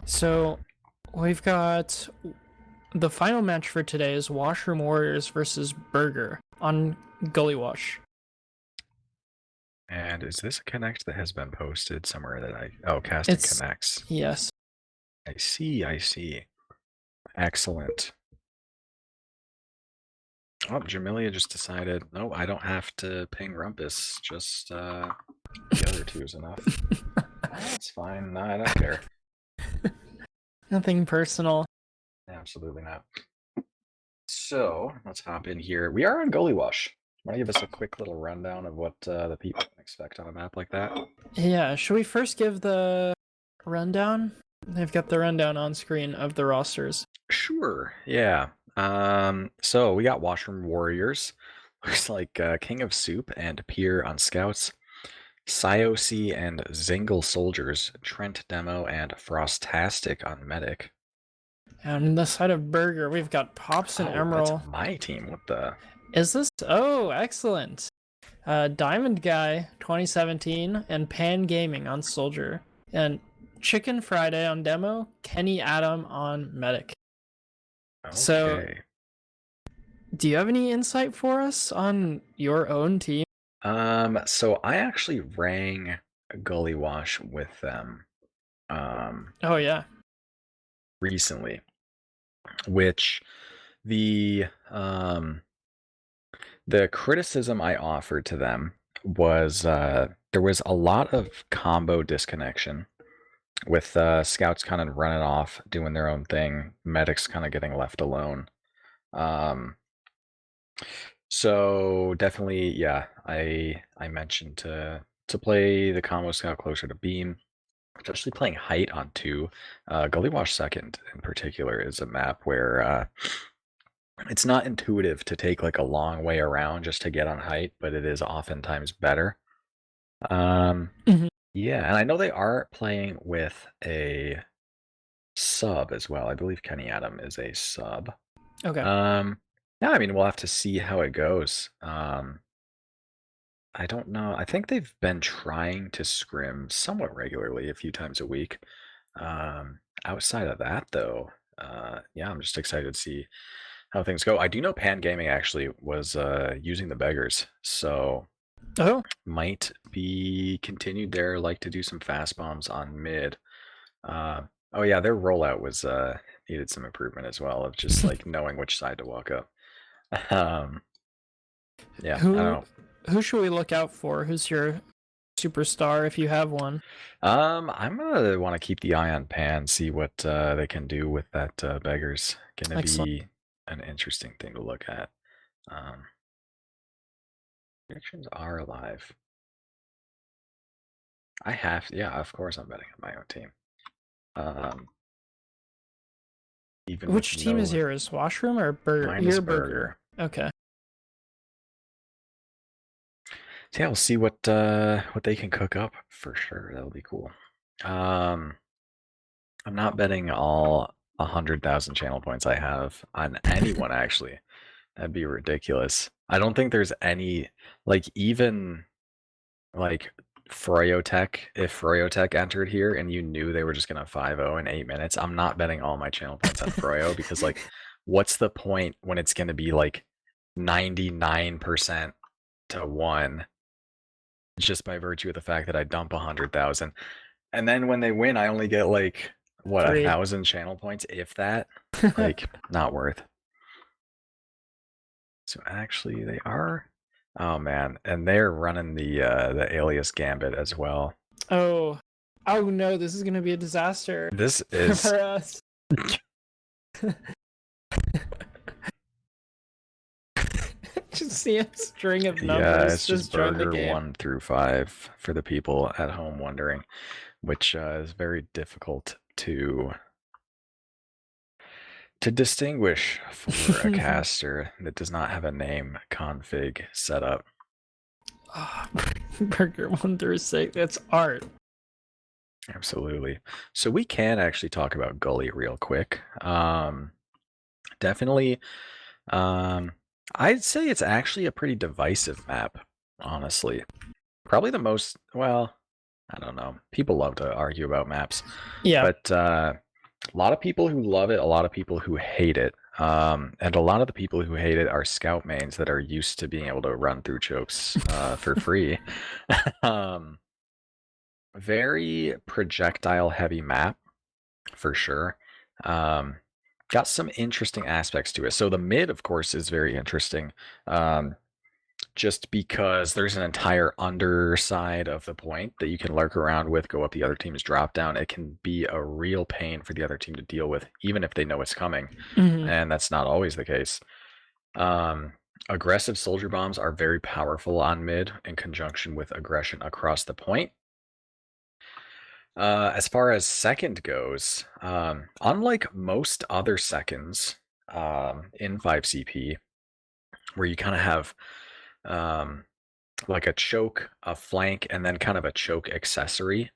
So we've got the final match for today is Washroom Warriors versus Burger on Gully Wash. And is this a connect that has been posted somewhere that oh, casting It's connects. yes. I see. Excellent. Oh, Jamilia just decided, no, I don't have to ping Rumpus. Just the other two is enough. That's fine. No, I don't care. Nothing personal. Absolutely not. So let's hop in here. We are on Gully Wash. Want to give us a quick little rundown of what the people can expect on a map like that? Yeah, should we first give the rundown? They've got the rundown on screen of the rosters. Sure. Yeah. So we got Washroom Warriors. Looks like King of Soup and Pier on Scouts. siyo and Zingle Soldiers, Trent Demo, and Frostastic on Medic. And on the side of Burger, we've got Pops and Oh, Emerald. that's my team. What the? Is this? Oh, excellent. Diamond Guy 2017 and Pan Gaming on Soldier. And Chicken Friday on Demo, Kenny Adam on Medic. Okay. So, do you have any insight for us on your own team? So I actually rang Gully Wash with them. Oh yeah. Recently, which the criticism I offered to them was there was a lot of combo disconnection with scouts kind of running off, doing their own thing, medics kind of getting left alone. So definitely, yeah, I mentioned to play the combo scout closer to beam, especially playing height on 2. Gully Wash second in particular is a map where it's not intuitive to take like a long way around just to get on height, but it is oftentimes better. Mhm. Yeah, and I know they are playing with a sub as well. I believe Kenny Adam is a sub. Okay. Yeah, I mean we'll have to see how it goes. I don't know. I think they've been trying to scrim somewhat regularly, a few times a week. Outside of that, though, yeah, I'm just excited to see how things go. I do know Pan Gaming actually was using the beggars, so Oh, might be continued there. Like to do some fast bombs on mid. Oh yeah, their rollout was needed some improvement as well of just like knowing which side to walk up. Um, yeah, I don't who know. who should we look out for? Who's your superstar if you have one? I'm gonna want to keep the eye on Pan, see what they can do with that beggars. Gonna Excellent. be an interesting thing to look at. Um, Predictions are alive. Yeah, of course I'm betting on my own team. Even with Which team is no, yours? Washroom or Burger? mine is Your Burger. Burger. Okay. So yeah, we'll see what they can cook up for sure. That'll be cool. I'm not betting all 100,000 channel points I have on anyone actually. That'd be ridiculous. I don't think there's any, like, even like Froyotech. If Froyotech entered here and you knew they were just gonna 5-0 in 8 minutes, I'm not betting all my channel points on Froyo because like, what's the point when it's gonna be like 99% to 1 just by virtue of the fact that I dump 100,000, and then when they win, I only get like what, 3. 1,000 channel points, if that. Like, not worth. So actually, they are. Oh man, and they're running the alias gambit as well. Oh. Oh no, this is gonna be a disaster This is for us. Just see a string of numbers yeah, it's just join the Burger game. 1 through 5 for the people at home wondering, which is very difficult to distinguish for a caster that does not have a name config set up. Oh, Burger 1 through 6. That's art. Absolutely. So we can actually talk about Gully real quick. Definitely. I'd say it's actually a pretty divisive map, honestly. Probably the most, well, I don't know. People love to argue about maps. Yeah. But A lot of people who love it, a lot of people who hate it. And a lot of the people who hate it are scout mains that are used to being able to run through chokes for free. um, very projectile heavy map for sure. Um, got some interesting aspects to it. So the mid, of course, is very interesting. Um, just because there's an entire underside of the point that you can lurk around with, go up the other team's drop down. It can be a real pain for the other team to deal with, even if they know it's coming. Mhm. And that's not always the case. Aggressive soldier bombs are very powerful on mid in conjunction with aggression across the point. As far as second goes, unlike most other seconds in 5CP, where you kind of have um, like a choke, a flank, and then kind of a choke accessory.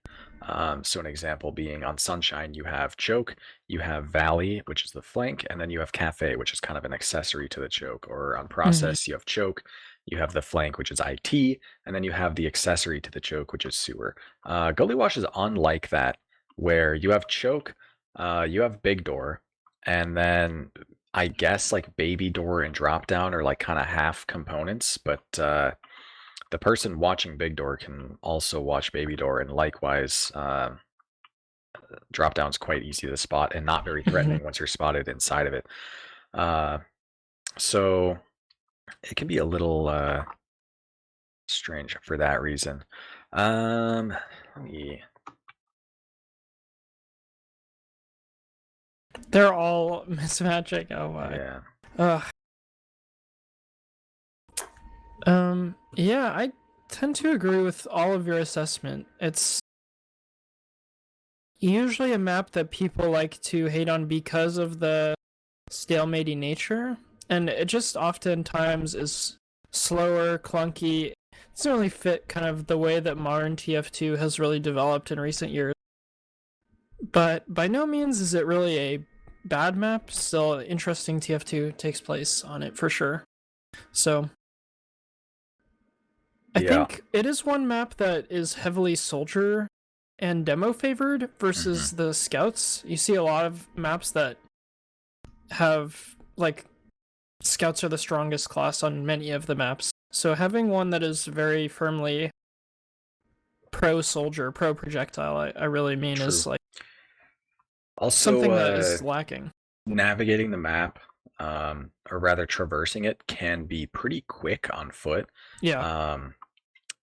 So an example being on Sunshine, you have choke, you have Valley, which is the flank, and then you have Cafe, which is kind of an accessory to the choke. Or on Mhm. Process, you have choke, you have the flank, which is IT, and then you have the accessory to the choke, which is sewer. Gully Wash is unlike that, where you have choke, you have big door, and then I guess like baby door and drop down are like kind of half components, but the person watching Big Door can also watch Baby Door, and likewise, drop down's quite easy to spot and not very Mhm. threatening once you're spotted inside of it. Uh, so it can be a little strange for that reason. Let me. They're all mismatching. Oh my. Yeah. Ugh. Yeah, I tend to agree with all of your assessment. It's usually a map that people like to hate on because of the stalematy nature, and it just oftentimes is slower, clunky. It doesn't really fit kind of the way that modern TF2 has really developed in recent years. But by no means is it really a bad map. Still, interesting TF2 takes place on it for sure. So I Yeah. think it is one map that is heavily soldier and demo favored Hmm. versus the scouts. You see a lot of maps that have like scouts are the strongest class on many of the maps. So having one that is very firmly pro soldier, pro projectile, I really mean True. is like Also, something that is lacking. navigating the map, or rather traversing it, can be pretty quick on foot. Yeah. Um,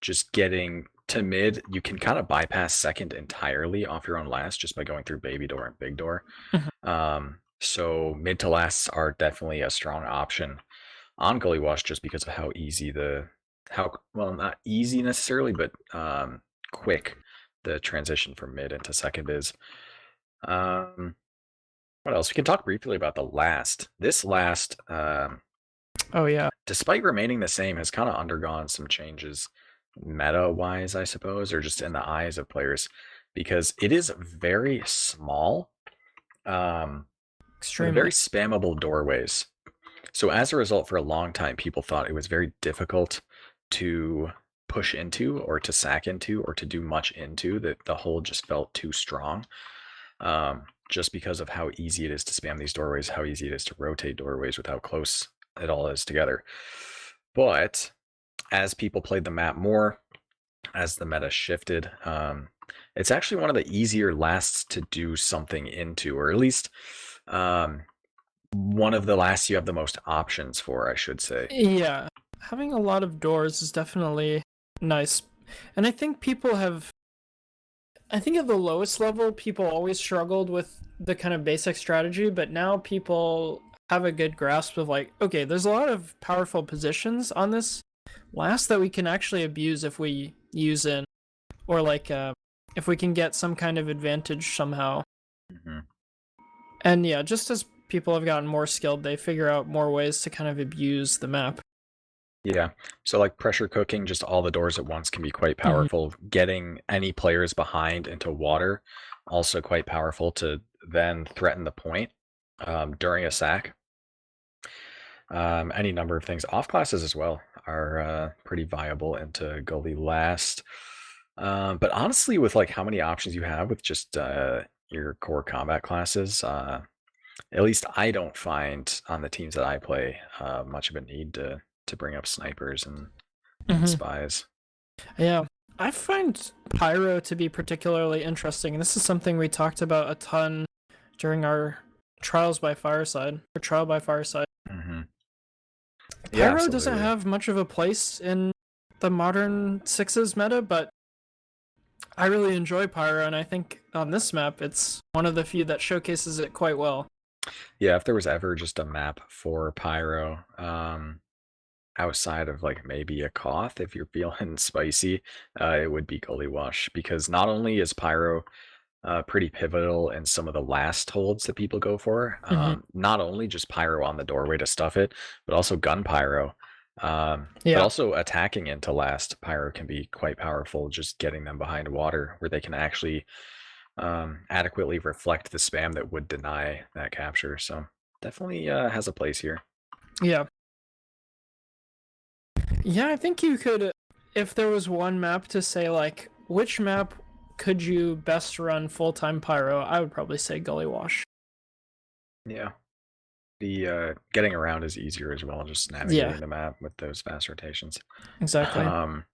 just getting to mid, you can kind of bypass second entirely off your own last just by going through baby door and big door. Mhm. So mid to lasts are definitely a strong option on Gully Wash just because of how easy how well, not easy necessarily, but quick the transition from mid into second is. Um, what else? We can talk briefly about the last. This last, Oh yeah. despite remaining the same, has kind of undergone some changes meta wise, I suppose, or just in the eyes of players, because it is very small, with very Extremely. spammable doorways. So as a result, for a long time, people thought it was very difficult to push into or to sack into or to do much into, that the hold just felt too strong. Just because of how easy it is to spam these doorways, how easy it is to rotate doorways with how close it all is together. But as people played the map more, as the meta shifted, it's actually one of the easier lasts to do something into, or at least one of the lasts you have the most options for, I should say. Yeah. Having a lot of doors is definitely nice. And I think people have I think at the lowest level people always struggled with the kind of basic strategy, but now people have a good grasp of like, okay, there's a lot of powerful positions on this last that we can actually abuse if we use in or like if we can get some kind of advantage somehow. Mhm. And yeah, just as people have gotten more skilled, they figure out more ways to kind of abuse the map. Yeah. So like pressure cooking, just all the doors at once can be quite Mhm. powerful. Getting any players behind into water, also quite powerful to then threaten the point during a sack. Any number of things. Off classes as well are pretty viable into Gully last. But honestly, with like how many options you have with just your core combat classes. At least I don't find on the teams that I play much of a need to bring up snipers and Hmm. spies. Yeah, I find pyro to be particularly interesting. This is something we talked about a ton during our trials by fireside or trial by fireside. Mm-hmm. Yeah, Pyro doesn't absolutely. have much of a place in the modern sixes meta, but I really enjoy pyro, and I think on this map it's one of the few that showcases it quite well. Yeah, if there was ever just a map for pyro, outside of like maybe a Koth, if you're feeling spicy, it would be Gully Wash because not only is pyro pretty pivotal in some of the last holds that people go for. Hmm. Not only just pyro on the doorway to stuff it, but also gun pyro. But Yeah, also attacking into last pyro can be quite powerful, just getting them behind water where they can actually adequately reflect the spam that would deny that capture. So definitely has a place here. yeah, yeah. I think you could, if there was one map to say like which map could you best run full time pyro, I would probably say Gully Wash. Yeah. The getting around is easier as well, just Yeah, navigating the map with those fast rotations. exactly. Um,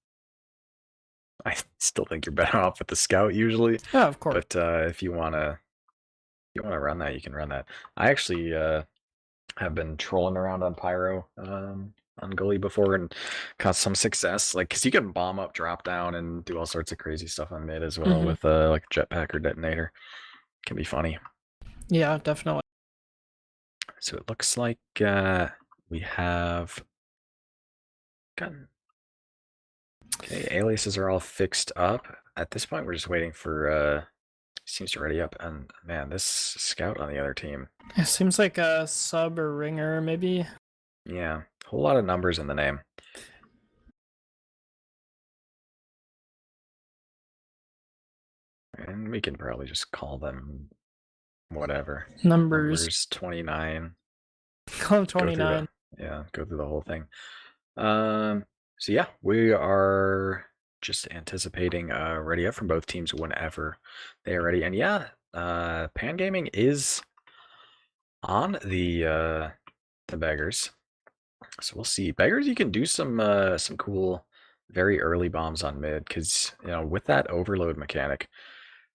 I still think you're better off with the scout usually, Yeah, of course. but if you wanna run that, you can run that. I actually have been trolling around on pyro on Gully before and got some success. Like, cause you can bomb up, drop down, and do all sorts of crazy stuff on mid as well Hmm. with like a jetpack or detonator. Can be funny. Yeah, definitely. So it looks like we have gotten. Okay, aliases are all fixed up. At this point, we're just waiting for seems to ready up. And man, this scout on the other team. It seems like a sub or ringer, maybe. Yeah, whole lot of numbers in the name. And we can probably just call them whatever. Numbers. Numbers 29. Club Go through 29. go through the whole thing. So yeah, we are just anticipating ready up from both teams whenever they are ready. And yeah, Pan Gaming is on the beggars. So we'll see. Beggars, you can do some cool very early bombs on mid because with that overload mechanic,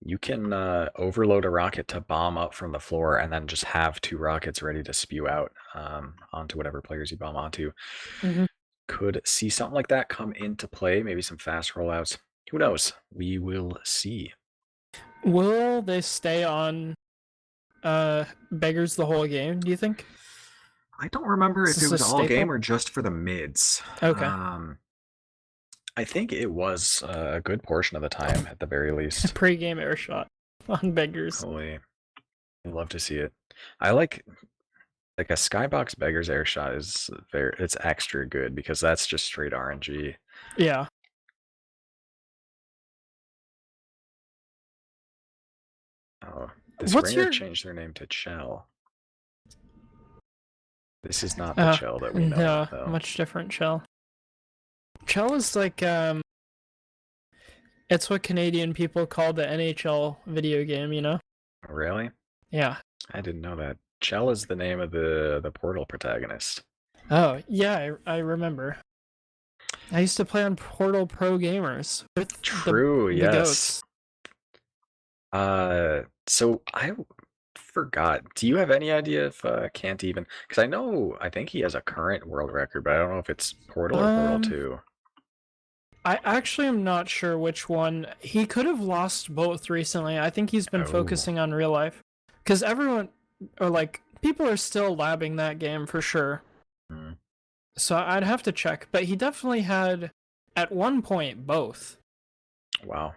you can overload a rocket to bomb up from the floor and then just have two rockets ready to spew out onto whatever players you bomb onto. Hmm. Could see something like that come into play, maybe some fast rollouts. Who knows? We will see. Will they stay on beggars the whole game, do you think? I don't remember Is if it this a was all game staple? or just for the mids. Okay. I think it was a good portion of the time at the very least. Pre-game air shot on beggars. Holy, I'd love to see it. I like a skybox beggars air shot is it's extra good because that's just straight RNG. Yeah. Oh, this What's ringer your changed their name to Chell. This is not the uh Chell that we know, no, though. much different Chell. Chell is like it's what Canadian people call the NHL video game, you know? Really? Yeah. I didn't know that. Chell is the name of the Portal protagonist. Oh, yeah, I remember. I used to play on Portal Pro Gamers with True, the yes. goats. So I forgot. Do you have any idea if can't even? Because I think he has a current world record, but I don't know if it's Portal or Portal Um 2. I actually am not sure which one. He could have lost both recently. I think he's been Oh, focusing on real life. Because everyone, or like, people are still labbing that game for sure. hmm. So I'd have to check. But he definitely had, at one point, both. Wow.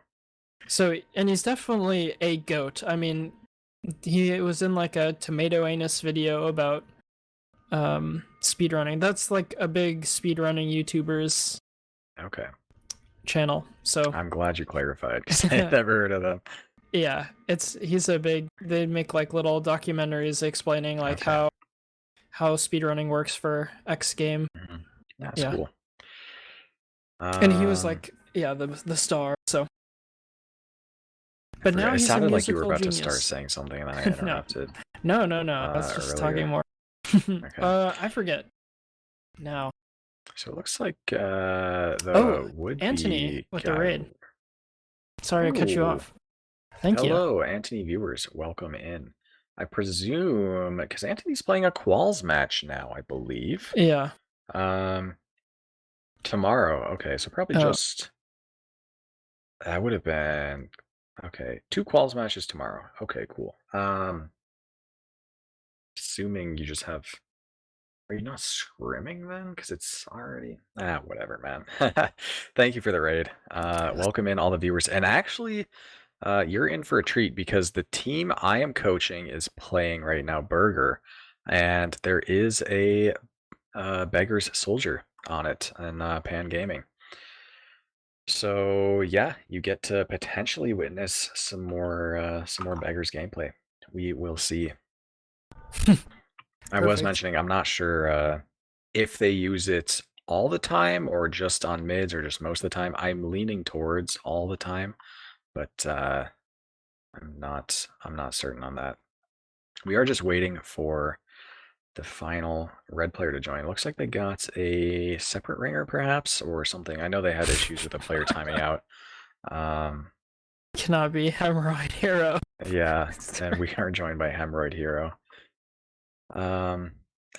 So, and he's definitely a goat. I mean, he was in like a Tomato Anus video about speedrunning. That's like a big speedrunning YouTuber's Okay. channel. So I'm glad you clarified because I had never heard of them. yeah, he's a big. They make like little documentaries explaining like Okay. how speedrunning works for X game. Mhm. That's Yeah, cool. and he was Um, like the star. So But now It he's a sounded like you were musical about to genius. start saying something, and then I No, interrupted. no. I was just Earlier. talking more. Okay. I forget now. So it looks like Oh, would Anthony be with the guy. raid. Sorry, I cut you Oh, off. Thank you. hello, Anthony viewers. Welcome in. I presume because Anthony's playing a quals match now, I believe. Yeah. Tomorrow. Okay, so probably Oh, just that would have been okay. 2 quals matches tomorrow. Okay, cool. Assuming you just have. Are you not scrimming then? Because it's already whatever, man. Thank you for the raid. Welcome in all the viewers. And actually, you're in for a treat because the team I am coaching is playing right now, Burger, and there is a Beggar's Soldier on it in Pan Gaming. So yeah, you get to potentially witness some more Beggars gameplay. We will see. I was perfect. mentioning I'm not sure if they use it all the time or just on mids or just most of the time. I'm leaning towards all the time, but I'm not certain on that. We are just waiting for the final red player to join. Looks like they got a separate ringer perhaps or something. I know they had issues with the player timing out. Cannot be Hemorrhoid Hero. Yeah, and we are joined by Hemorrhoid Hero.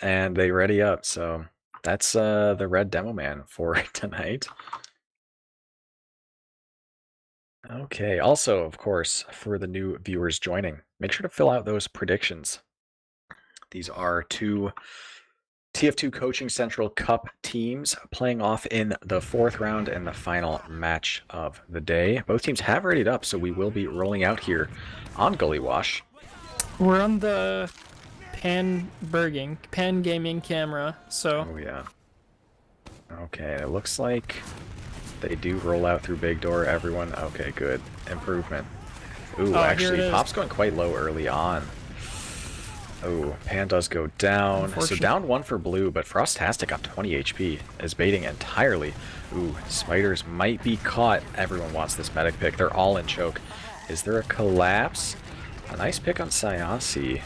And they ready up, so that's the red demo man for tonight. Okay, also, of course, for the new viewers joining, make sure to fill out those predictions. These are 2 TF2 Coaching Central Cup teams playing off in the 4th round and the final match of the day. Both teams have readied up, so we will be rolling out here on Gully Wash. We're on the Pan Gaming camera, so. Oh, yeah. Okay, it looks like they do roll out through big door, everyone. Okay, good. Improvement. Ooh, Oh, actually, Pop's going quite low early on. Oh, Pan does go down. So down 1 for blue, but Frostastic on 20 HP is baiting entirely. Ooh, Spiders might be caught. Everyone wants this medic pick. They're all in choke. Is there a collapse? A nice pick on Sayasi.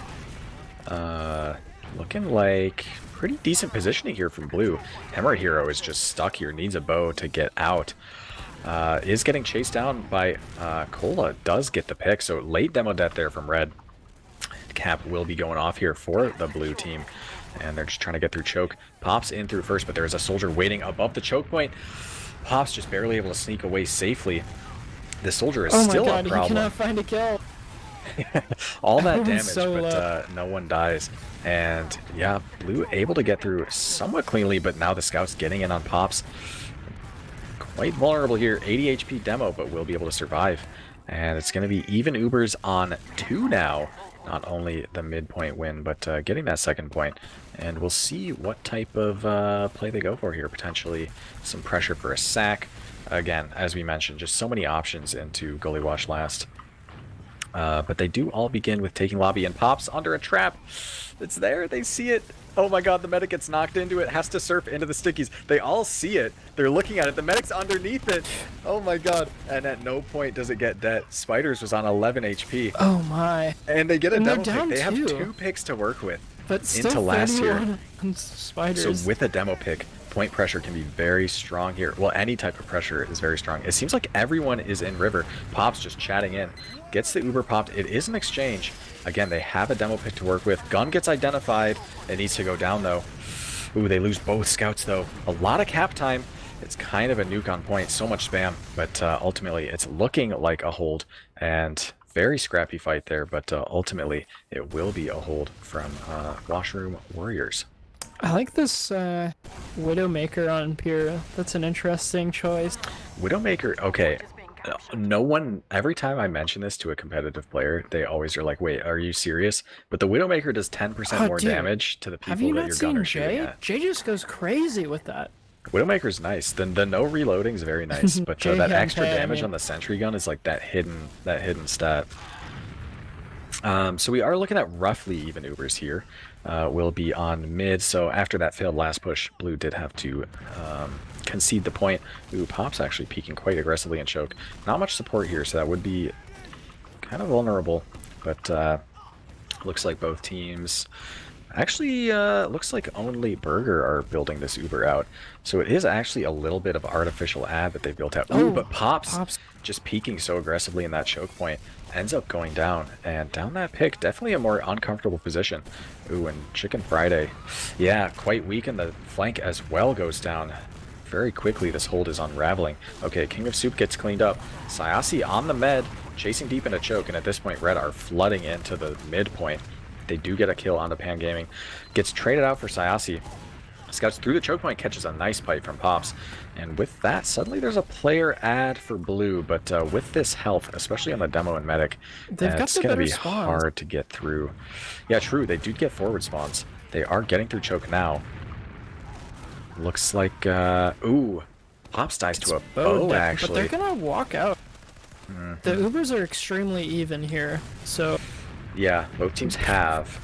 Looking like pretty decent positioning here from blue. Hemorrhoid Hero is just stuck here. Needs a bow to get out. Is getting chased down by Cola. Does get the pick. So late demo death there from red. Cap will be going off here for the blue team, and they're just trying to get through choke. Pop's in through first, but there's a soldier waiting above the choke point. Pop's just barely able to sneak away safely. The soldier is still a problem. He cannot find a kill. All that damage, so but no one dies. And yeah, blue able to get through somewhat cleanly, but now the scout's getting in on Pops. Quite vulnerable here. 80 HP demo, but will be able to survive. And it's going to be even Ubers on 2 now. Not only the midpoint win, but getting that 2nd point. And we'll see what type of play they go for here. Potentially some pressure for a sack. Again, as we mentioned, just so many options into Gully Wash last. But they do all begin with taking lobby, and Pops under a trap. It's there. They see it. Oh my god, the medic gets knocked into it, has to surf into the stickies. They all see it. They're looking at it. The medic's underneath it. Oh my god. And at no point does it get dead. Spiders was on 11 HP. Oh my. And they get a demo pick. They have 2 picks to work with. But still into last year. Spiders. So with a demo pick, point pressure can be very strong here. Well, any type of pressure is very strong. It seems like everyone is in river. Pop's just chatting in. Gets the Uber popped. It is an exchange. Again, they have a demo pick to work with. Gun gets identified. It needs to go down, though. Ooh, they lose both scouts, though. A lot of cap time. It's kind of a nuke on point. So much spam. But ultimately, it's looking like a hold. And very scrappy fight there. But ultimately, it will be a hold from Washroom Warriors. I like this Widowmaker on Pyrrha. That's an interesting choice. Widowmaker, okay. No one, every time I mention this to a competitive player, they always are like, wait, are you serious? But the Widowmaker does 10% more damage to the people that your gun are shooting at. Jay just goes crazy with that. Widowmaker's nice. The no reloading is very nice, but that extra damage on the sentry gun is like that hidden stat. So we are looking at roughly even Ubers here. Will be on mid, so after that failed last push, blue did have to concede the point. Ooh, Pop's actually peeking quite aggressively in choke. Not much support here, so that would be kind of vulnerable, but looks like both teams. Actually, looks like only Burger are building this Uber out. So it is actually a little bit of artificial ad that they built out. Ooh, but Pops just peeking so aggressively in that choke point ends up going down. And down that pick, definitely a more uncomfortable position. Ooh, and Chicken Friday, yeah, quite weak in the flank as well, goes down. Very quickly, this hold is unraveling. Okay, King of Soup gets cleaned up. Sayasi on the med, chasing deep in a choke, and at this point, Red are flooding into the midpoint. They do get a kill onto Pan Gaming. Gets traded out for Sayasi. Scouts through the choke point, catches a nice pipe from Pops. And with that, suddenly there's a player ad for Blue, but with this health, especially on the demo and medic, it's going to be hard to get through. Yeah, true, they do get forward spawns. They are getting through choke now. Looks like, ooh, Pops dies to a bow, actually. But they're going to walk out. The Ubers are extremely even here, so... Yeah, both teams have.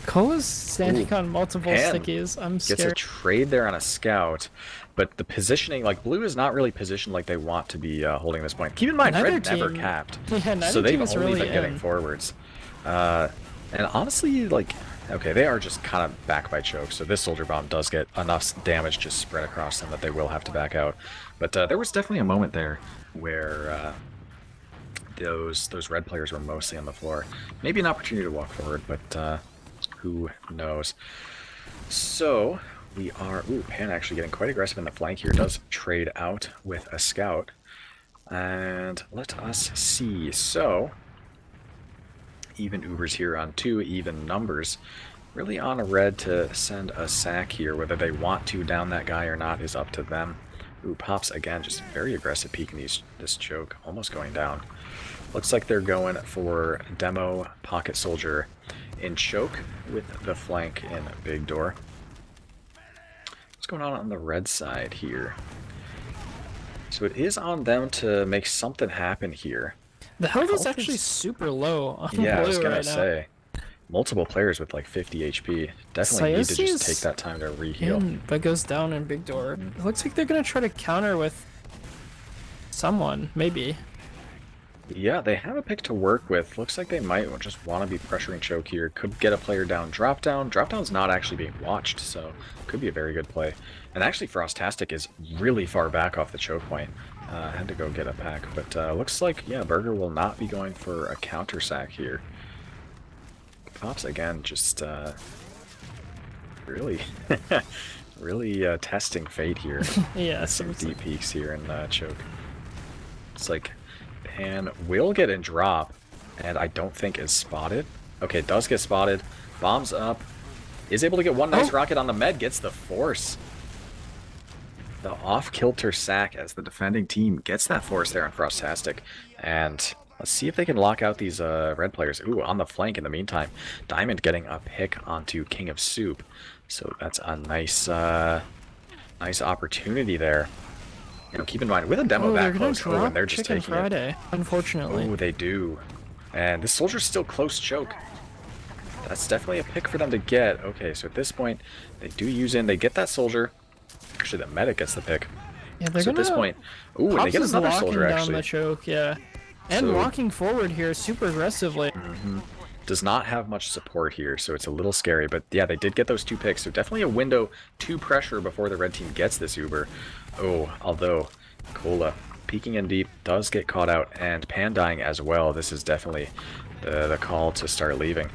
Cola's standing on multiple stickies. I'm scared. Gets a trade there on a scout, but the positioning, like Blue is not really positioned like they want to be holding this point. Keep in mind, Red never capped, so they've only been getting forwards. And honestly, like, okay, they are just kind of back by choke, so this Soldier Bomb does get enough damage just spread across them that they will have to back out. But there was definitely a moment there where those Red players were mostly on the floor. Maybe an opportunity to walk forward, but who knows. So we are, ooh, Pan actually getting quite aggressive in the flank here. Does trade out with a scout. And let us see. So even Ubers here on 2, even numbers. Really on a Red to send a sack here. Whether they want to down that guy or not is up to them. Ooh, Pops again, just very aggressive peeking this choke, almost going down. Looks like they're going for Demo Pocket Soldier in choke with the flank in Big Door. What's going on the Red side here? So it is on them to make something happen here. The health is actually super low on Blue I was gonna right say. Multiple players with like 50 HP. Definitely need to just take that time to re-heal. But goes down in Big Door. It looks like they're gonna try to counter with someone, maybe. Yeah, they have a pick to work with. Looks like they might just want to be pressuring choke here. Could get a player down, drop down. Drop down's not actually being watched, so could be a very good play. And actually, Frostastic is really far back off the choke point. Had to go get a pack, but looks like, yeah, Burger will not be going for a counter sack here. Pops again, just really, really testing fate here. Yeah, some deep peaks here in choke. It's like Pan will get in drop, and I don't think is spotted. Okay, does get spotted. Bombs up. Is able to get one nice rocket on the med. Gets the force. The off-kilter sack as the defending team gets that force there on Frostastic. And let's see if they can lock out these Red players. Ooh, on the flank in the meantime. Diamond getting a pick onto King of Soup. So that's a nice, nice opportunity there. You know, keep in mind, with a demo that close, and they're just taking Friday, unfortunately. Oh, they do. And this Soldier's still close choke. That's definitely a pick for them to get. Okay, so at this point, they do use in. They get that Soldier. Actually, the medic gets the pick. Yeah, they're so at this point, ooh, and they get another Soldier, actually. Down the choke, yeah. And walking forward here super aggressively. Does not have much support here, so it's a little scary. But yeah, they did get those 2 picks, so definitely a window to pressure before the Red team gets this Uber. Oh, although Cola peeking in deep does get caught out, and Pan dying as well. This is definitely the call to start leaving.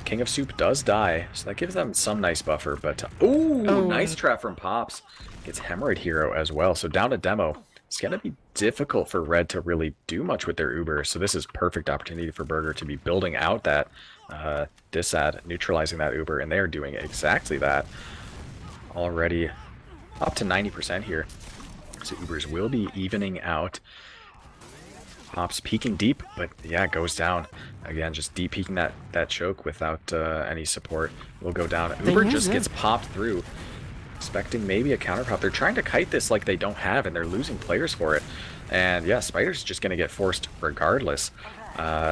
King of Soup does die, so that gives them some nice buffer. But ooh, nice trap from Pops. Gets Hemorrhoid Hero as well, so down to Demo. It's going to be difficult for Red to really do much with their Uber, so this is perfect opportunity for Burger to be building out that disad, neutralizing that Uber, and they are doing exactly that. Already up to 90% here. So Ubers will be evening out. Pops peeking deep, but yeah, goes down. Again, just deep peeking that choke without any support. Will go down. Uber just gets popped through. Expecting maybe a counter pop. They're trying to kite this like they don't have, and they're losing players for it. And yeah, Spider's just going to get forced regardless.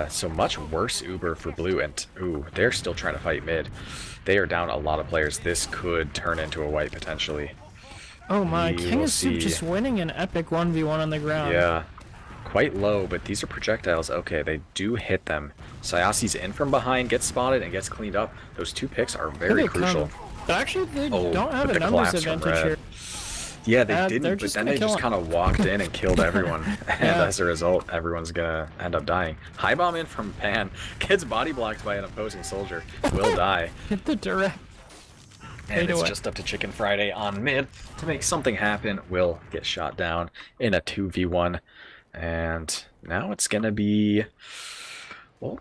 So much worse Uber for Blue. And ooh, they're still trying to fight mid. They are down a lot of players. This could turn into a wipe potentially. Oh my, King of Soup just winning an epic 1v1 on the ground. Yeah. quite low, but these are projectiles. Okay, they do hit them. Sayasi's in from behind, gets spotted, and gets cleaned up. Those 2 picks are Here very they crucial. come. But actually, they Oh, don't have but a the numbers collapse from advantage red. here. Yeah, they They're didn't, but just then gonna they kill just him. kind of walked in and killed everyone. And Yeah. as a result, everyone's gonna end up dying. High bomb in from Pan. Gets body blocked by an opposing soldier. Will die. Hit the direct. And it's away. just up to Chicken Friday on mid to make something happen. Will get shot down in a 2v1. And now it's gonna be... Well,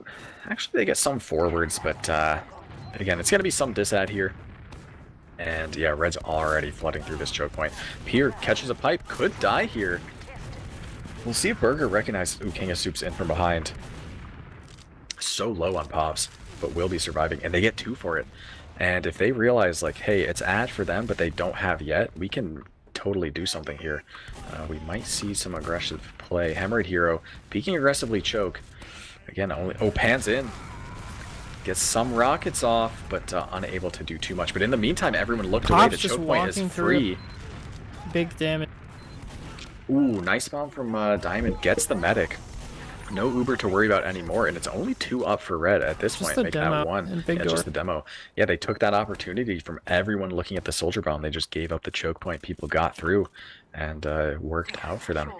actually they get some forwards, but again, it's gonna be some disad here. And yeah, Red's already flooding through this choke point. Pier catches a pipe, could die here. We'll see if Burger recognizes... Ooh, King of Soup's in from behind. So low on pops, but will be surviving. And they get 2 for it. And if they realize, like, hey, it's ad for them, but they don't have yet, we can totally do something here. We might see some aggressive play. Hemorrhoid Hero, peeking aggressively choke. Again, only... Oh, Pan's in. Gets some rockets off, but unable to do too much. But in the meantime, everyone looked away. The choke point is free. Big damage. Ooh, nice bomb from Diamond. Gets the medic. No Uber to worry about anymore, and it's only 2 up for Red at this point. Make that 1. Yeah, just the demo. Yeah, they took that opportunity from everyone looking at the soldier bomb. They just gave up the choke point. People got through, and worked out for them.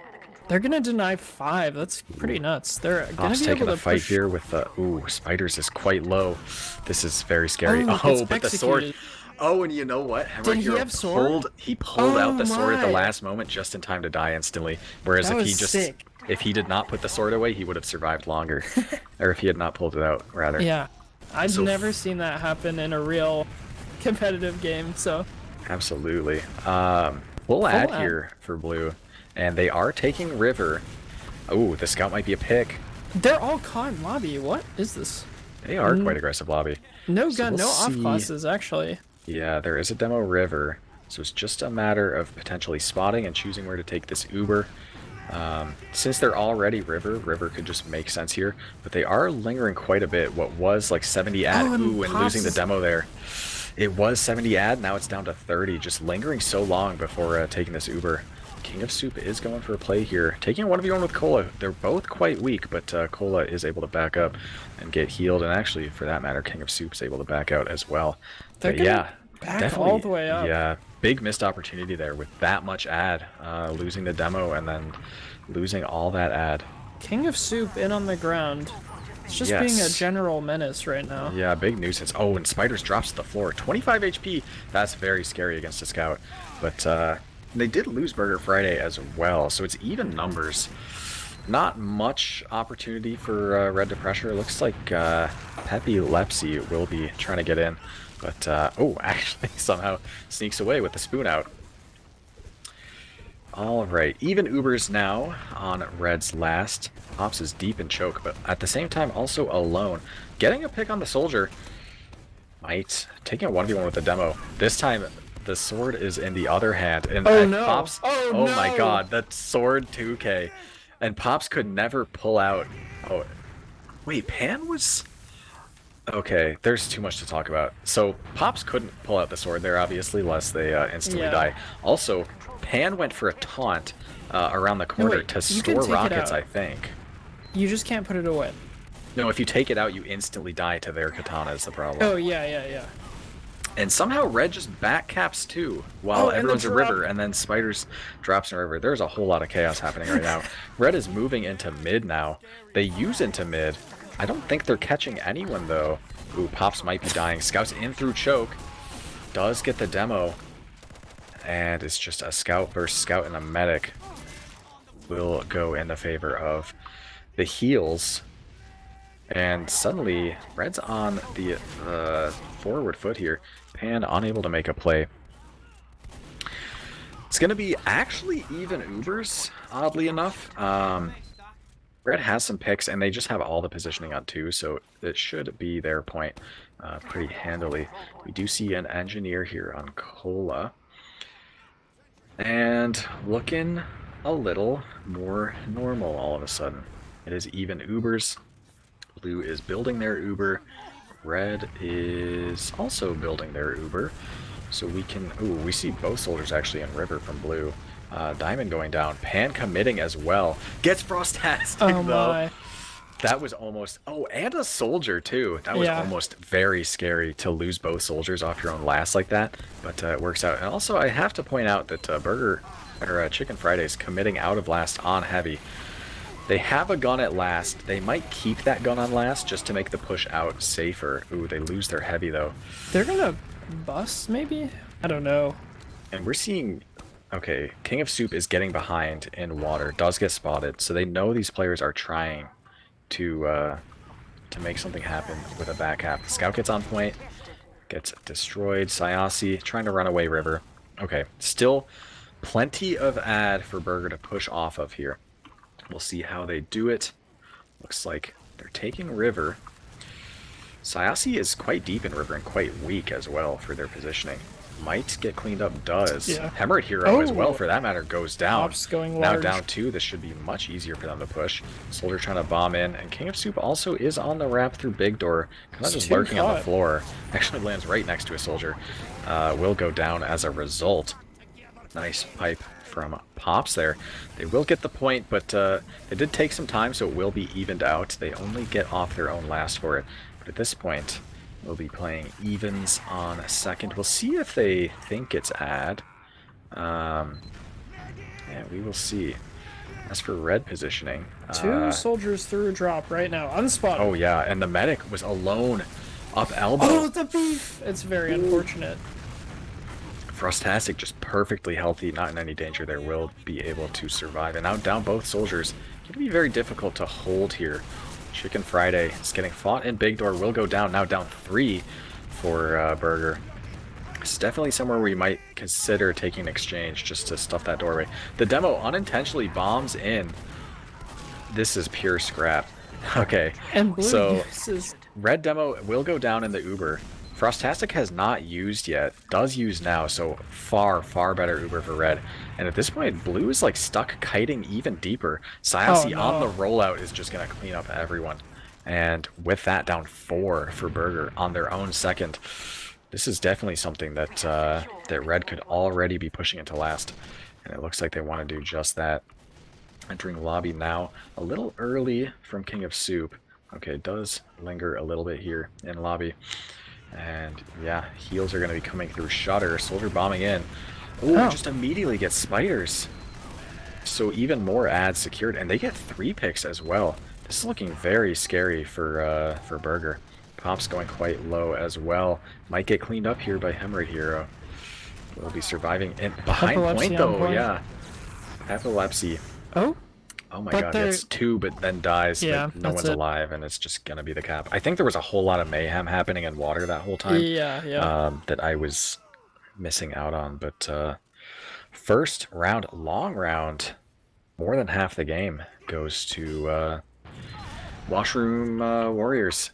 They're gonna deny 5. That's pretty nuts. They're gonna be taking able a to fight push... here with ooh, Spiders is quite low. This is very scary. Oh, but the sword. Oh, and you know what? Did he have sword? He pulled out the sword at the last moment just in time to die instantly. Whereas if he just if he did not put the sword away, he would have survived longer. Or if he had not pulled it out, rather. Yeah. I've never seen that happen in a real competitive game, so... Absolutely. We'll add here for blue. And they are taking river. Oh, the scout might be a pick. They're all caught in lobby. What is this? They are quite aggressive lobby. No gun, no off classes, actually. Yeah, there is a demo river. So it's just a matter of potentially spotting and choosing where to take this Uber. Since they're already river could just make sense here. But they are lingering quite a bit. What was like 70 ad. Ooh, and losing the demo there. It was 70 ad, now it's down to 30. Just lingering so long before taking this Uber. King of Soup is going for a play here. Taking a 1v1 with Cola. They're both quite weak, but Cola is able to back up and get healed. And actually, for that matter, King of Soup is able to back out as well. They're back all the way up. Yeah, big missed opportunity there with that much ad. Losing the demo and then losing all that ad. King of Soup in on the ground. It's just being a general menace right now. Yeah, big nuisance. Oh, and Spiders drops to the floor. 25 HP. That's very scary against a scout. But they did lose Burger Friday as well, so it's even numbers. Not much opportunity for Red to pressure. It looks like Pepe Lepsy will be trying to get in. But, oh, actually somehow sneaks away with the spoon out. Alright, even Ubers now on Red's last. Ops is deep in choke, but at the same time also alone. Getting a pick on the soldier. Might. Taking a 1v1 with the demo. This time the sword is in the other hand. And Pops, oh my god, that sword 2k. And Pops could never pull out... Oh, wait, Pan was... Okay, there's too much to talk about. So, Pops couldn't pull out the sword there, obviously, lest they instantly die. Also, Pan went for a taunt around the corner to store rockets, I think. You just can't put it away. No, if you take it out, you instantly die to their katana is the problem. Oh, yeah. And somehow Red just backcaps too, while everyone's a river, and then Spiders drops in a river. There's a whole lot of chaos happening right now. Red is moving into mid now. They use into mid. I don't think they're catching anyone, though. Ooh, Pops might be dying. Scouts in through choke. Does get the demo. And it's just a scout versus scout and a medic. Will go in the favor of the heals. And suddenly, Red's on the forward foot here. Pan unable to make a play. It's going to be actually even Ubers, oddly enough. Red has some picks, and they just have all the positioning on 2, so it should be their point pretty handily. We do see an engineer here on Cola. And looking a little more normal all of a sudden. It is even Ubers. Blue is building their Uber. Red is also building their Uber. So we can... Ooh, we see both soldiers actually in river from blue. Diamond going down. Pan committing as well. Gets Frostastic, Oh though. my. That was almost... Oh, and a soldier, too. That was Yeah. almost very scary to lose both soldiers off your own last like that. But it works out. And also, I have to point out that Chicken Friday's committing out of last on heavy. They have a gun at last. They might keep that gun on last just to make the push out safer. Ooh, they lose their heavy, though. They're gonna bust, maybe? I don't know. And we're seeing... Okay, King of Soup is getting behind in water. Does get spotted. So they know these players are trying to make something happen with a back half. Scout gets on point. Gets destroyed. Sayasi trying to run away river. Okay, still plenty of ad for Burger to push off of here. We'll see how they do it. Looks like they're taking river. Sayasi is quite deep in river and quite weak as well for their positioning. Might get cleaned up, does. Yeah. Hemorrhage Hero as well, for that matter, goes down. Ops going now large. down 2, this should be much easier for them to push. Soldier trying to bomb in, and King of Soup also is on the wrap through Big Door, kind of just lurking on the floor. Actually lands right next to a soldier. Will go down as a result. Nice pipe from Pops there. They will get the point, but they did take some time, so it will be evened out. They only get off their own last for it. But at this point, we'll be playing evens on a second. We'll see if they think it's ad. Yeah, we will see. As for red positioning... Two soldiers through a drop right now, unspotted. Oh yeah, and the medic was alone up elbow. Oh, the beef! It's very unfortunate. Frostastic just perfectly healthy, not in any danger there, will be able to survive. And now down both soldiers. It's going to be very difficult to hold here. Chicken Friday is getting fought in Big Door, will go down, now down 3 for Burger. It's definitely somewhere where you might consider taking an exchange just to stuff that doorway. The demo unintentionally bombs in. This is pure scrap. Okay, And blue so uses... red demo will go down in the Uber. Frostastic has not used yet, does use now, so far better Uber for red. And at this point, blue is like stuck kiting even deeper. Sayasi on the rollout is just going to clean up everyone. And with that, down 4 for Burger on their own second. This is definitely something that that red could already be pushing into last. And it looks like they want to do just that. Entering lobby now, a little early from King of Soup. Okay, it does linger a little bit here in lobby. And yeah, heals are going to be coming through Shutter. Soldier bombing in. Ooh, just immediately get spiders. So even more ads secured, and they get 3 picks as well. This is looking very scary for Burger. Pop's going quite low as well. Might get cleaned up here by Hemorrhage Hero. Will be surviving in behind point though. Yeah, epilepsy. Oh. Oh my god, gets 2 but then dies. Yeah, but no one's alive, and it's just gonna be the cap. I think there was a whole lot of mayhem happening in water that whole time. Yeah. That I was missing out on. But first round, long round, more than half the game goes to Washroom Warriors.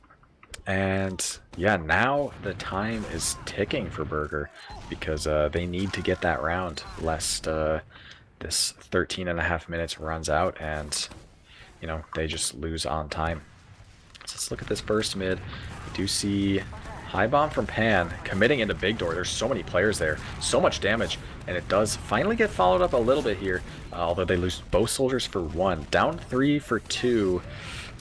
And yeah, now the time is ticking for Burger because they need to get that round lest this 13.5 minutes runs out and, you know, they just lose on time. So let's look at this first mid. We do see high bomb from Pan committing into Big Door. There's so many players there, so much damage, and it does finally get followed up a little bit here, although they lose both soldiers for 1. Down 3 for 2.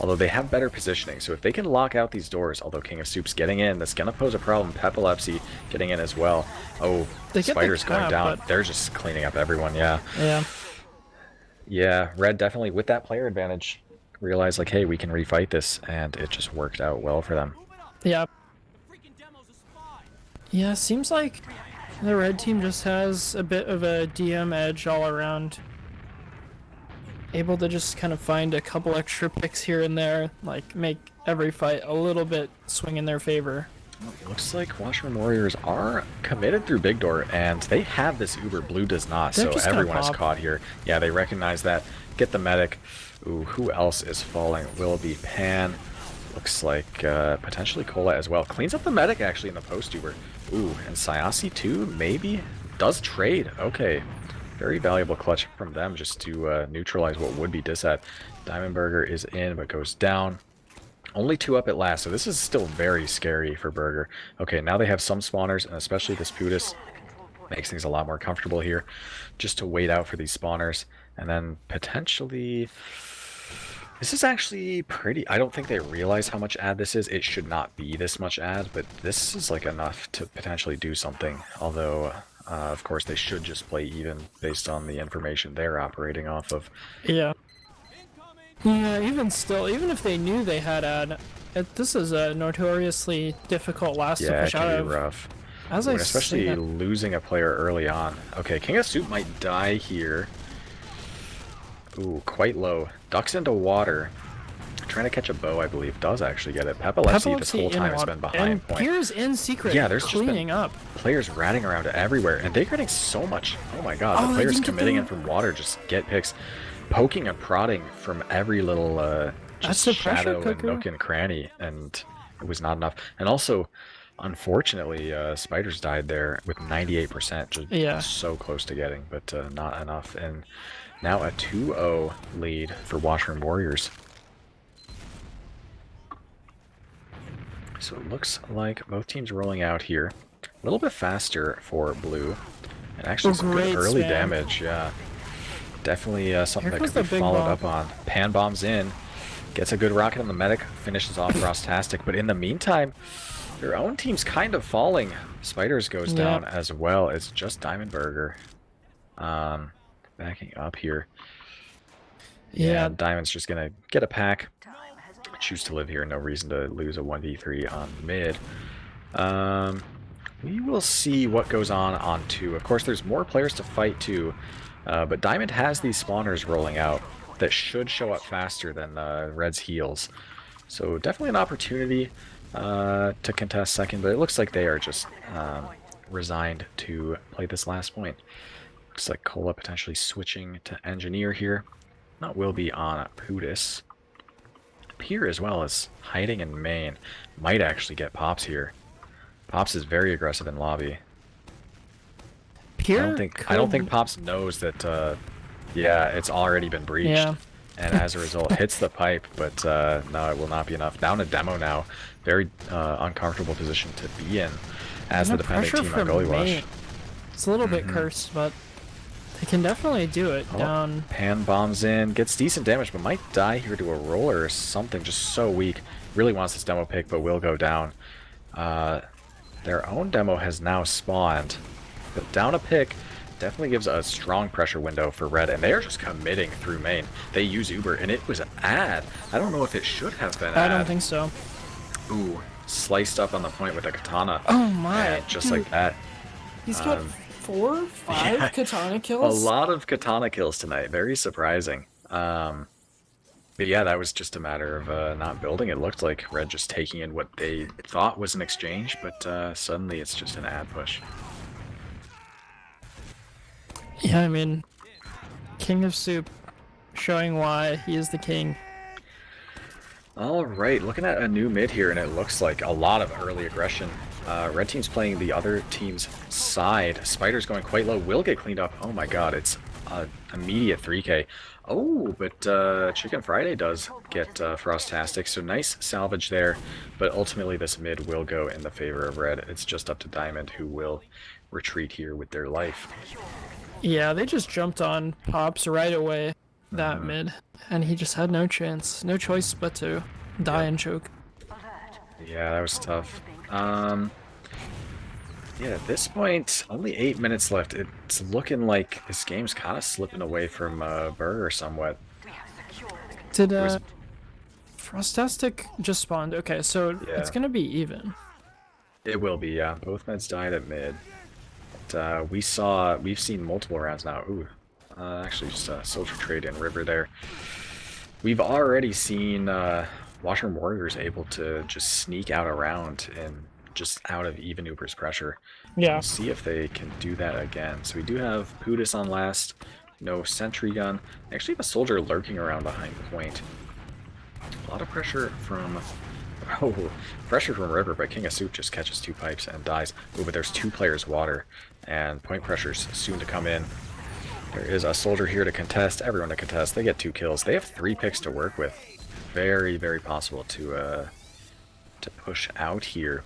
Although they have better positioning, so if they can lock out these doors, although King of Soup's getting in, that's going to pose a problem. Pepilepsy getting in as well. Oh, Spider's going down. But... they're just cleaning up everyone, yeah. Yeah, Red definitely, with that player advantage, realized, like, hey, we can refight this, and it just worked out well for them. Yeah. Yeah, seems like the Red team just has a bit of a DM edge all around. Able to just kind of find a couple extra picks here and there, like make every fight a little bit swing in their favor. Well, it looks like Washroom Warriors are committed through Big Door, and they have this Uber. Blue does not, so everyone is caught here. Yeah, they recognize that. Get the medic. Ooh, who else is falling? Will be Pan. Looks like potentially Cola as well. Cleans up the medic actually in the post Uber. Ooh, and Sayasi too, maybe? Does trade. Okay. Very valuable clutch from them just to neutralize what would be disat. Diamond Burger is in but goes down. Only 2 up at last, so this is still very scary for Burger. Okay, now they have some spawners, and especially this Putis. Makes things a lot more comfortable here, just to wait out for these spawners, and then potentially... This is actually pretty... I don't think they realize how much ad this is. It should not be this much ad, but this is like enough to potentially do something. Although, of course, they should just play even based on the information they're operating off of. Yeah. Yeah, even still, even if they knew they had ad, this is a notoriously difficult last to push out of. Yeah, it can be rough. As Especially losing a player early on. Okay, King of Soup might die here. Ooh, quite low. Ducks into water. Trying to catch a bow, I believe. Does actually get it. Pepilepsy this whole time has been behind and point. Piers in secret. Yeah, there's cleaning just been up. Players ratting around everywhere, and they're getting so much. Oh my god, the players committing in from water just get picks. Poking and prodding from every little just shadow and nook and cranny, and it was not enough. And also, unfortunately, Spiders died there with 98%, just so close to getting, but not enough. And now a 2-0 lead for Washroom Warriors. So it looks like both teams rolling out here. A little bit faster for blue. And actually some good early damage, yeah. Definitely something that could be followed up on. Pan bombs in. Gets a good rocket on the medic. Finishes off Frostastic. But in the meantime, their own team's kind of falling. Spiders goes down as well. It's just Diamond Burger. Backing up here. Yeah, Diamond's just going to get a pack. Choose to live here. No reason to lose a 1v3 on mid. We will see what goes on 2. Of course, there's more players to fight too. But Diamond has these spawners rolling out that should show up faster than Red's heals. So definitely an opportunity to contest second, but it looks like they are just resigned to play this last point. Looks like Cola potentially switching to Engineer here. Not will be on Pudis. Pier as well as hiding in main. Might actually get Pops here. Pops is very aggressive in lobby. I don't think Pops knows that yeah, it's already been breached. Yeah. And as a result hits the pipe, but no, it will not be enough. Down to demo now. Very uncomfortable position to be in as the defending team on Goalie Wash. It's a little bit cursed, but they can definitely do it. Down. Pan bombs in, gets decent damage, but might die here to a roller or something. Just so weak. Really wants this demo pick, but will go down. Their own demo has now spawned. But down a pick definitely gives a strong pressure window for Red, and they are just committing through main. They use Uber, and it was an ad. I don't know if it should have been ad. I don't think so. Ooh, sliced up on the point with a katana. Oh my! And just like that. He's got 4, 5 katana kills. A lot of katana kills tonight. Very surprising. But yeah, that was just a matter of not building. It looked like Red just taking in what they thought was an exchange, but suddenly it's just an ad push. Yeah, I mean, King of Soup showing why he is the king. Alright, looking at a new mid here, and it looks like a lot of early aggression. Red team's playing the other team's side. Spider's going quite low, will get cleaned up. Oh my god, it's immediate 3k. Oh, but Chicken Friday does get Frostastic, so nice salvage there. But ultimately this mid will go in the favor of Red. It's just up to Diamond, who will retreat here with their life. Yeah, they just jumped on Pops right away, that mid, and he just had no chance, no choice but to die and choke. Yeah, that was tough. Yeah, at this point, only 8 minutes left. It's looking like this game's kind of slipping away from Burger somewhat. Did Frostastic just spawned? Okay, so it's gonna be even. It will be, yeah. Both meds died at mid. But, we've seen multiple rounds now. Ooh, actually just a Soldier Trade in River there. We've already seen Washroom Warriors able to just sneak out a round and just out of even Uber's pressure. Yeah. We'll see if they can do that again. So we do have Pudis on last, no sentry gun. They actually have a soldier lurking around behind point. A lot of pressure from pressure from River, but King of Soup just catches 2 pipes and dies. Ooh, but there's 2 players water, and point pressure's soon to come in. There is a soldier here to contest, everyone to contest. They get 2 kills. They have 3 picks to work with. Very, very possible to push out here.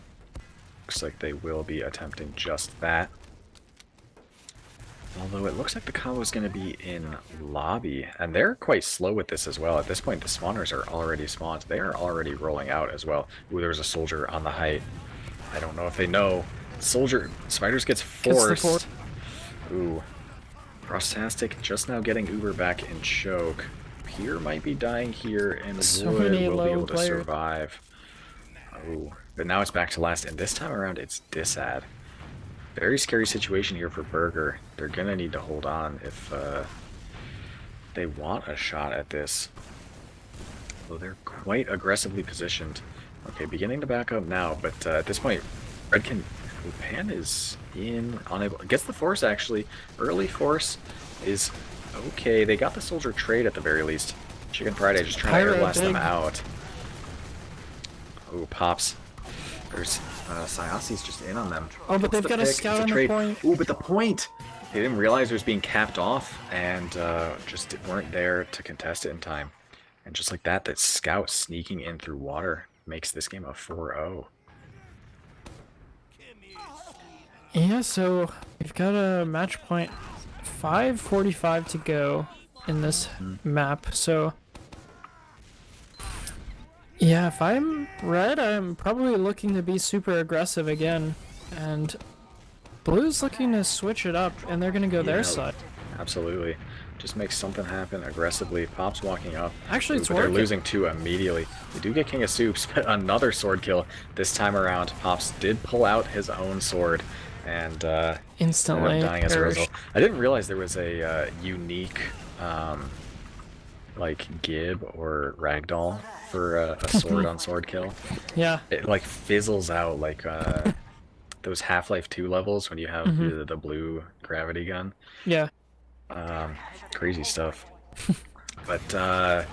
Looks like they will be attempting just that. Although it looks like the combo is going to be in lobby, and they're quite slow with this as well. At this point, the spawners are already spawned. They are already rolling out as well. Ooh, there's a soldier on the height. I don't know if they know. Soldier, Spiders gets forced. Ooh. Frostastic just now getting Uber back in choke. Pier might be dying here, and Wood will be able to survive. Oh, but now it's back to last, and this time around it's Disad. Very scary situation here for Burger. They're gonna need to hold on if they want a shot at this. Though they're quite aggressively positioned. Okay, beginning to back up now, but at this point, Red can... Pan is in, unable... Gets the force, actually. Early force is okay. They got the soldier trade at the very least. Chicken Friday just trying to air blast them out. Ooh, Pops. There's Sayasi's just in on them. Oh, but they've got a scout on the point. Ooh, but the point! They didn't realize it was being capped off, and just weren't there to contest it in time. And just like that, that scout sneaking in through water makes this game a 4-0. Yeah, so we've got a match point 5:45 to go in this map, so yeah, if I'm red, I'm probably looking to be super aggressive again, and blue's looking to switch it up, and they're gonna go their side. Absolutely. Just make something happen aggressively. Pop's walking up. Actually, it's working. working. They're losing 2 immediately. We do get King of Soups, but another sword kill this time around. Pops did pull out his own sword, and instantly dying as a result. I didn't realize there was a unique like gib or ragdoll for a sword on sword kill. Yeah. It like fizzles out like those Half-Life 2 levels when you have the blue gravity gun. Yeah. Crazy stuff. But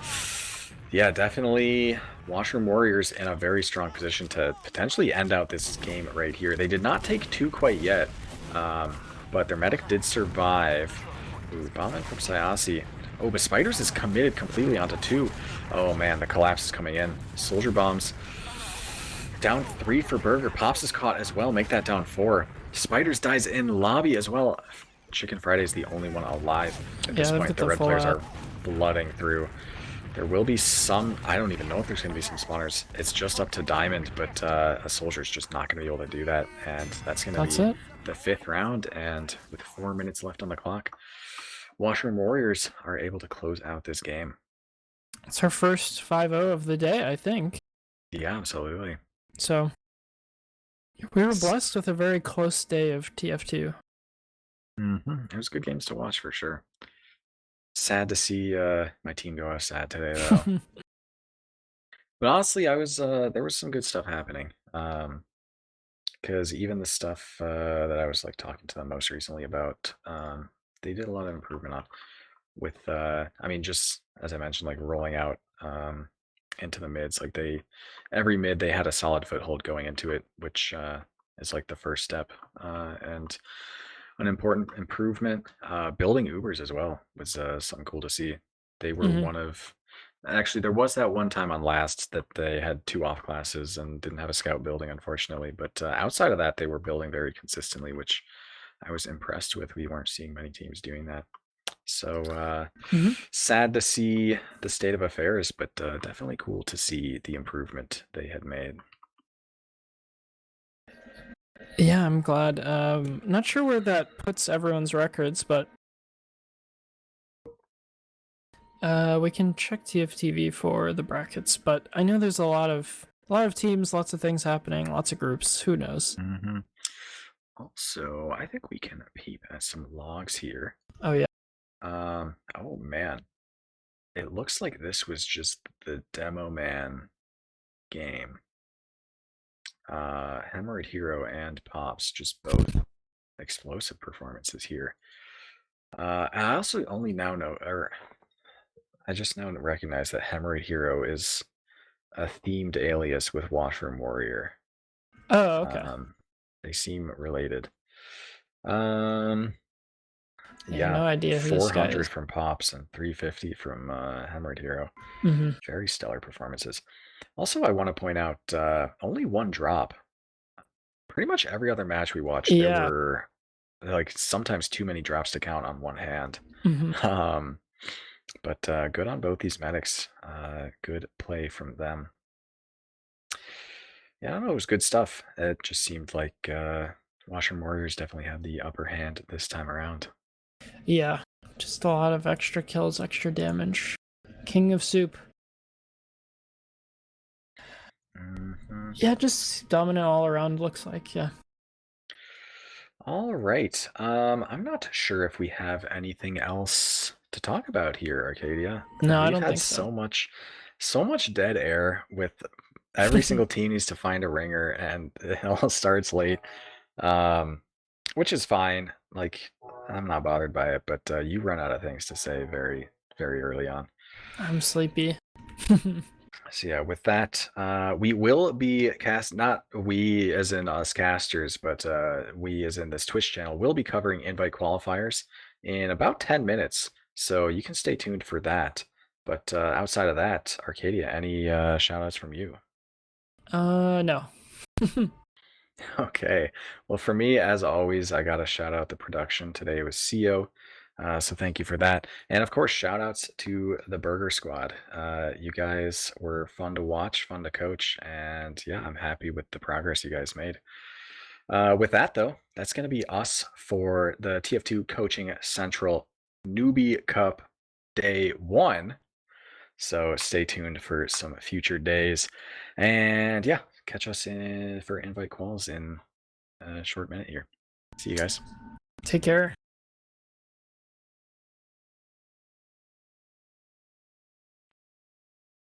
yeah, definitely Washroom Warriors in a very strong position to potentially end out this game right here. They did not take 2 quite yet, but their medic did survive. Ooh, bomb in from Sayasi. Oh, but Spiders is committed completely onto 2. Oh man, the collapse is coming in. Soldier bombs. Down 3 for Burger. Pops is caught as well. Make that down 4. Spiders dies in lobby as well. Chicken Friday is the only one alive at this point. The red players are flooding through. There will be some... I don't even know if there's going to be some spawners. It's just up to Diamond, but a soldier's just not going to be able to do that. And that's going to be the 5th round. And with 4 minutes left on the clock, Washroom Warriors are able to close out this game. It's our first 5-0 of the day, I think. Yeah, absolutely. So, we were blessed with a very close day of TF2. It was good games to watch for sure. Sad to see my team go out sad today, though. But honestly, I was there was some good stuff happening. Because even the stuff that I was like talking to them most recently about, they did a lot of improvement on. With I mean, just as I mentioned, like rolling out into the mids, like every mid they had a solid foothold going into it, which is like the first step, and an important improvement. Building Ubers as well was something cool to see. They were one of... Actually, there was that one time on last that they had 2 off classes and didn't have a scout building, unfortunately. But outside of that, they were building very consistently, which I was impressed with. We weren't seeing many teams doing that. So sad to see the state of affairs, but definitely cool to see the improvement they had made. Yeah, I'm glad. Not sure where that puts everyone's records, but we can check TFTV for the brackets. But I know there's a lot of teams, lots of things happening, lots of groups. Who knows? Also, I think we can peep at some logs here. Oh yeah. Oh man, it looks like this was just the demo man game. Hemorrhoid Hero and Pops, just both explosive performances here. I also only now know, or I just now recognize that Hemorrhoid Hero is a themed alias with Washroom Warrior. Oh, okay. They seem related. Yeah, no idea who 400 from Pops and 350 from Hemorrhoid Hero. Very stellar performances. Also, I want to point out only 1 drop. Pretty much every other match we watched, there were like sometimes too many drops to count on one hand. Hmm. Um, but good on both these medics. Good play from them. Yeah, I don't know. It was good stuff. It just seemed like Washroom Warriors definitely had the upper hand this time around. Yeah, just a lot of extra kills, extra damage. King of Soup. Hmm. Yeah, just dominant all around, looks like, yeah. All right. I'm not sure if we have anything else to talk about here, Arcadia. No, I We've don't had think so. so much dead air with every single team needs to find a ringer, and it all starts late, um, which is fine. Like, I'm not bothered by it, but you run out of things to say very early on. I'm sleepy. So yeah, with that, we will be not we as in us casters, but we as in this Twitch channel will be covering invite qualifiers in about 10 minutes. So you can stay tuned for that. But outside of that, Arcadia, any shout outs from you? No. Okay. Well, for me, as always, I got to shout out the production today with siyo. So thank you for that. And of course, shout outs to the Burger Squad. You guys were fun to watch, fun to coach. And yeah, I'm happy with the progress you guys made. With that, though, that's going to be us for the TF2 Coaching Central Newbie Cup Day 1. So stay tuned for some future days. And yeah, catch us for invite calls in a short minute here. See you guys. Take care.